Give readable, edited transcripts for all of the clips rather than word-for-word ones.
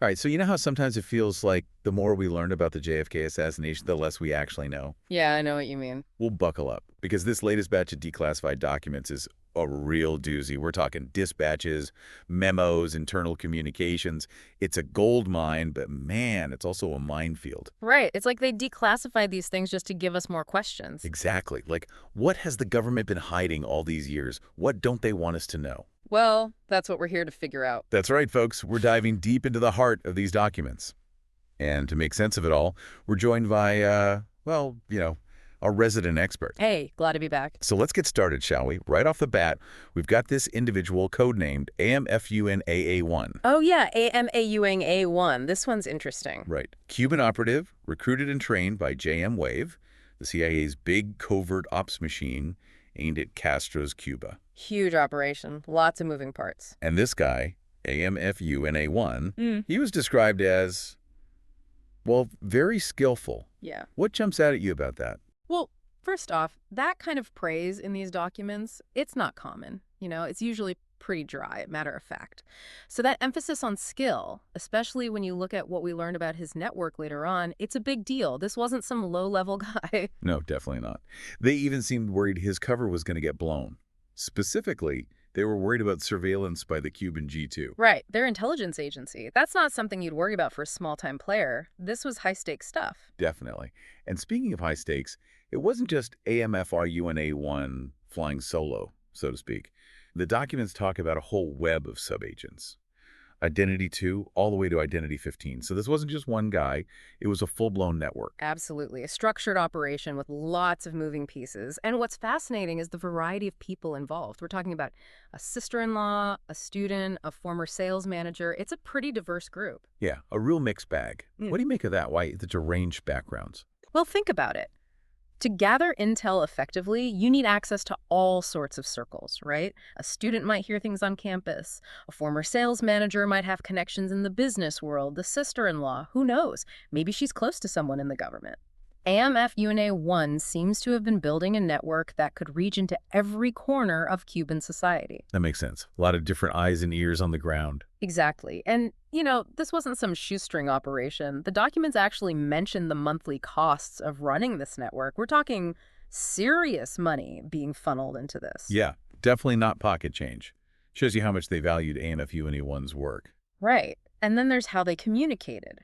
All right, so you know how sometimes it feels like the more we learn about the JFK assassination, the less we actually know? Yeah, I know what you mean. We'll buckle up, because this latest batch of declassified documents is a real doozy. We're talking dispatches, memos, internal communications. It's a gold mine, but man, it's also a minefield. Right. It's like they declassified these things just to give us more questions. Exactly. Like, what has the government been hiding all these years? What don't they want us to know? Well, that's what we're here to figure out. That's right, folks. We're diving deep into the heart of these documents. And to make sense of it all, we're joined by, our resident expert. Hey, glad to be back. So let's get started, shall we? Right off the bat, we've got this individual codenamed AMFUNAA1. Oh, yeah, AMAUNA1. This one's interesting. Right. Cuban operative, recruited and trained by JM Wave, the CIA's big covert ops machine aimed at Castro's Cuba. Huge operation. Lots of moving parts. And this guy, AMFUNA1, Mm. he was described as, well, very skillful. Yeah. What jumps out at you about that? Well, first off, that kind of praise in these documents, it's not common. It's usually pretty dry, matter of fact. So that emphasis on skill, especially when you look at what we learned about his network later on, it's a big deal. This wasn't some low-level guy. No, definitely not. They even seemed worried his cover was going to get blown. Specifically, they were worried about surveillance by the Cuban G2. Right, their intelligence agency. That's not something you'd worry about for a small-time player. This was high-stakes stuff. Definitely. And speaking of high stakes, it wasn't just AMFRUNA1 flying solo, so to speak. The documents talk about a whole web of subagents. Identity 2 all the way to Identity 15. So this wasn't just one guy, it was a full-blown network. Absolutely. A structured operation with lots of moving pieces. And what's fascinating is the variety of people involved. We're talking about a sister-in-law, a student, a former sales manager. It's a pretty diverse group. Yeah, a real mixed bag. Mm. What do you make of that? Why such a range backgrounds? Well, think about it. To gather intel effectively, you need access to all sorts of circles, right? A student might hear things on campus. A former sales manager might have connections in the business world. The sister-in-law, who knows? Maybe she's close to someone in the government. AMFUNA1 seems to have been building a network that could reach into every corner of Cuban society. That makes sense. A lot of different eyes and ears on the ground. Exactly. And, this wasn't some shoestring operation. The documents actually mention the monthly costs of running this network. We're talking serious money being funneled into this. Yeah, definitely not pocket change. Shows you how much they valued AMFUNA1's work. Right. And then there's how they communicated.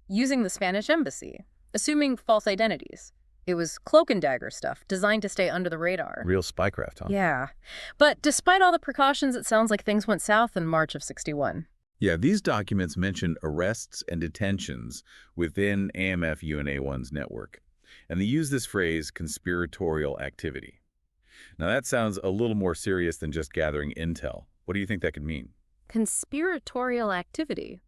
Using the Spanish embassy, assuming false identities. It was cloak and dagger stuff, designed to stay under the radar. Real spycraft, huh? Yeah. But despite all the precautions, it sounds like things went south in March of '61. Yeah, these documents mention arrests and detentions within AMFUNA1's network. And they use this phrase, conspiratorial activity. Now that sounds a little more serious than just gathering intel. What do you think that could mean? Conspiratorial activity.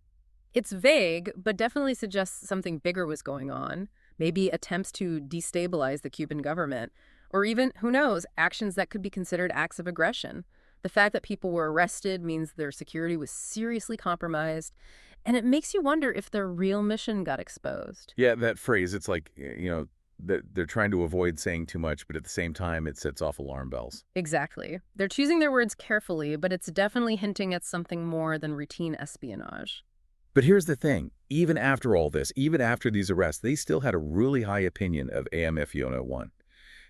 It's vague, but definitely suggests something bigger was going on. Maybe attempts to destabilize the Cuban government, or even, who knows, actions that could be considered acts of aggression. The fact that people were arrested means their security was seriously compromised, and it makes you wonder if their real mission got exposed. Yeah, that phrase, it's like, that they're trying to avoid saying too much, but at the same time, it sets off alarm bells. Exactly. They're choosing their words carefully, but it's definitely hinting at something more than routine espionage. But here's the thing. Even after all this, even after these arrests, they still had a really high opinion of AMFUNA1.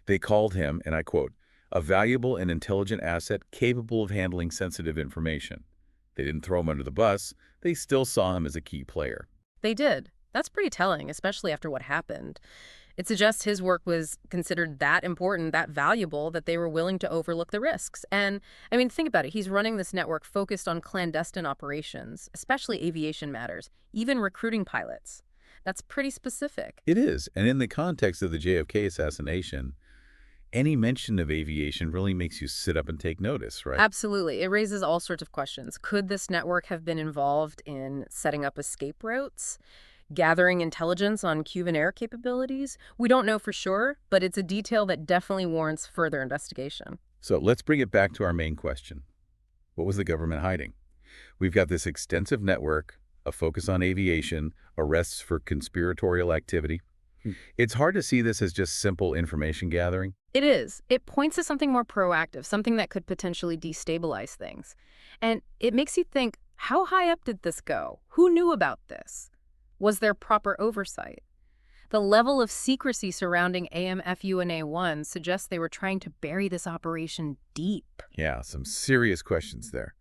They called him, and I quote, a valuable and intelligent asset capable of handling sensitive information. They didn't throw him under the bus. They still saw him as a key player. They did. That's pretty telling, especially after what happened. It suggests his work was considered that important, that valuable, that they were willing to overlook the risks. And, think about it. He's running this network focused on clandestine operations, especially aviation matters, even recruiting pilots. That's pretty specific. It is. And in the context of the JFK assassination, any mention of aviation really makes you sit up and take notice, right? Absolutely. It raises all sorts of questions. Could this network have been involved in setting up escape routes? Gathering intelligence on Cuban air capabilities? We don't know for sure, but it's a detail that definitely warrants further investigation. So let's bring it back to our main question. What was the government hiding? We've got this extensive network, a focus on aviation, arrests for conspiratorial activity. It's hard to see this as just simple information gathering. It is. It points to something more proactive, something that could potentially destabilize things. And it makes you think, How high up did this go? Who knew about this? Was there proper oversight? The level of secrecy surrounding AMFUNA1 suggests they were trying to bury this operation deep. Yeah, some serious questions there.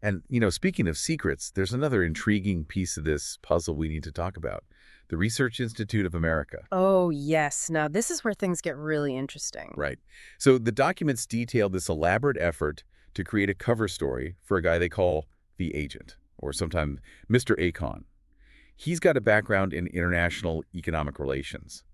And, speaking of secrets, there's another intriguing piece of this puzzle we need to talk about. The Research Institute of America. Oh, yes. Now, this is where things get really interesting. Right. So the documents detail this elaborate effort to create a cover story for a guy they call the agent, or sometimes Mr. Akon. He's got a background in international economic relations.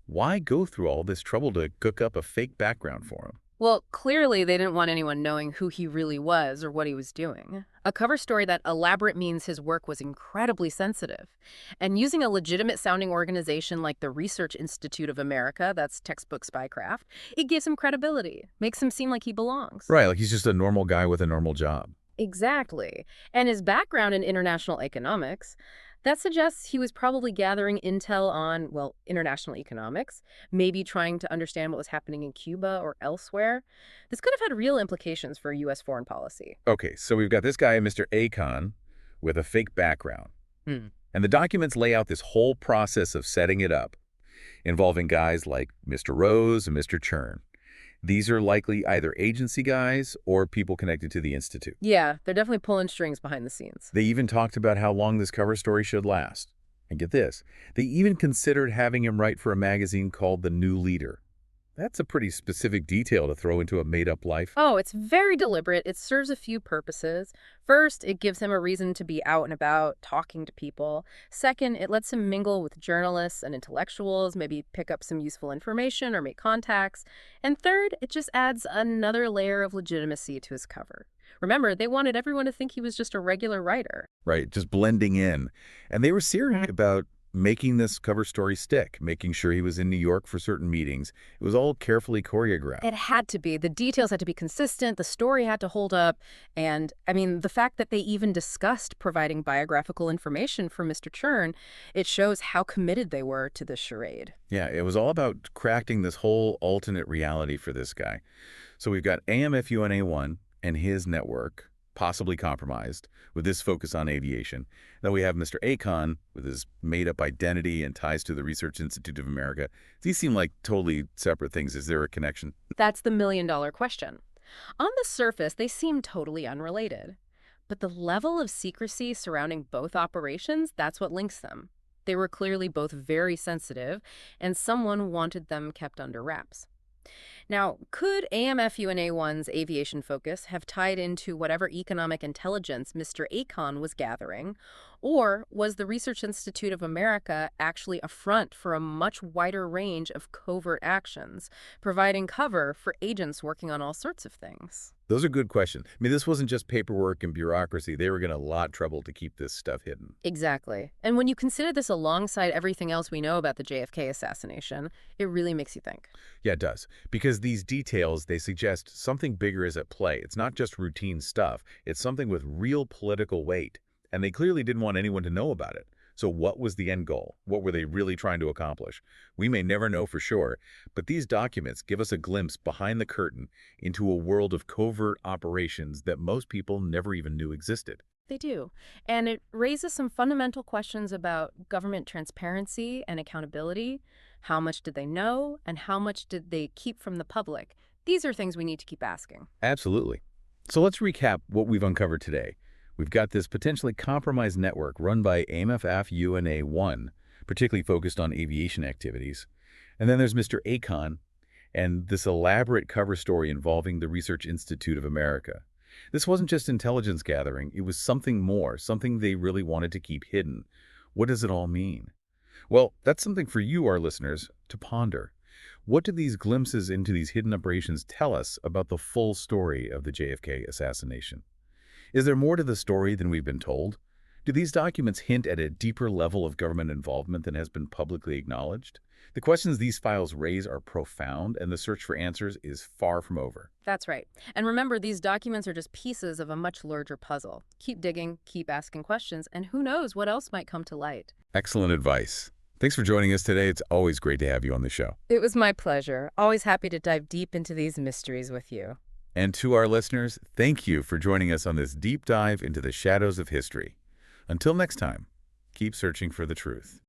Why go through all this trouble to cook up a fake background for him? Well, clearly they didn't want anyone knowing who he really was or what he was doing. A cover story that elaborate means his work was incredibly sensitive. And using a legitimate-sounding organization like the Research Institute of America, that's textbook spycraft, it gives him credibility, makes him seem like he belongs. Right, like he's just a normal guy with a normal job. Exactly. And his background in international economics, that suggests he was probably gathering intel on, well, international economics, maybe trying to understand what was happening in Cuba or elsewhere. This could have had real implications for U.S. foreign policy. Okay, so we've got this guy, Mr. Akon, with a fake background. Hmm. And the documents lay out this whole process of setting it up, involving guys like Mr. Rose and Mr. Cherne. These are likely either agency guys or people connected to the Institute. Yeah, they're definitely pulling strings behind the scenes. They even talked about how long this cover story should last. And get this, they even considered having him write for a magazine called The New Leader. That's a pretty specific detail to throw into a made-up life. Oh, it's very deliberate. It serves a few purposes. First, it gives him a reason to be out and about, talking to people. Second, it lets him mingle with journalists and intellectuals, maybe pick up some useful information or make contacts. And third, it just adds another layer of legitimacy to his cover. Remember, they wanted everyone to think he was just a regular writer. Right, just blending in. And they were serious about making this cover story stick, making sure he was in New York for certain meetings. It was all carefully choreographed. It had to be. The details had to be consistent. The story had to hold up. And, I mean, the fact that they even discussed providing biographical information for Mr. Cherne, it shows how committed they were to this charade. Yeah, it was all about crafting this whole alternate reality for this guy. So we've got AMFUNA1 and his network, possibly compromised, with this focus on aviation. Then we have Mr. Akon with his made-up identity and ties to the Research Institute of America. These seem like totally separate things. Is there a connection? That's the million-dollar question. On the surface, they seem totally unrelated. But the level of secrecy surrounding both operations, that's what links them. They were clearly both very sensitive, and someone wanted them kept under wraps. Now, could AMFUNA1's aviation focus have tied into whatever economic intelligence Mr. Akon was gathering, or was the Research Institute of America actually a front for a much wider range of covert actions, providing cover for agents working on all sorts of things? Those are good questions. I mean, this wasn't just paperwork and bureaucracy. They were in a lot of trouble to keep this stuff hidden. Exactly. And when you consider this alongside everything else we know about the JFK assassination, it really makes you think. Yeah, it does. Because these details, they suggest something bigger is at play. It's not just routine stuff. It's something with real political weight. And they clearly didn't want anyone to know about it. So what was the end goal? What were they really trying to accomplish? We may never know for sure, but these documents give us a glimpse behind the curtain into a world of covert operations that most people never even knew existed. They do. And it raises some fundamental questions about government transparency and accountability. How much did they know, and how much did they keep from the public? These are things we need to keep asking. Absolutely. So let's recap what we've uncovered today. We've got this potentially compromised network run by AMFUNA1, particularly focused on aviation activities. And then there's Mr. Akon and this elaborate cover story involving the Research Institute of America. This wasn't just intelligence gathering. It was something more, something they really wanted to keep hidden. What does it all mean? Well, that's something for you, our listeners, to ponder. What do these glimpses into these hidden operations tell us about the full story of the JFK assassination? Is there more to the story than we've been told? Do these documents hint at a deeper level of government involvement than has been publicly acknowledged? The questions these files raise are profound, and the search for answers is far from over. That's right. And remember, these documents are just pieces of a much larger puzzle. Keep digging, keep asking questions, and who knows what else might come to light. Excellent advice. Thanks for joining us today. It's always great to have you on the show. It was my pleasure. Always happy to dive deep into these mysteries with you. And to our listeners, thank you for joining us on this deep dive into the shadows of history. Until next time, keep searching for the truth.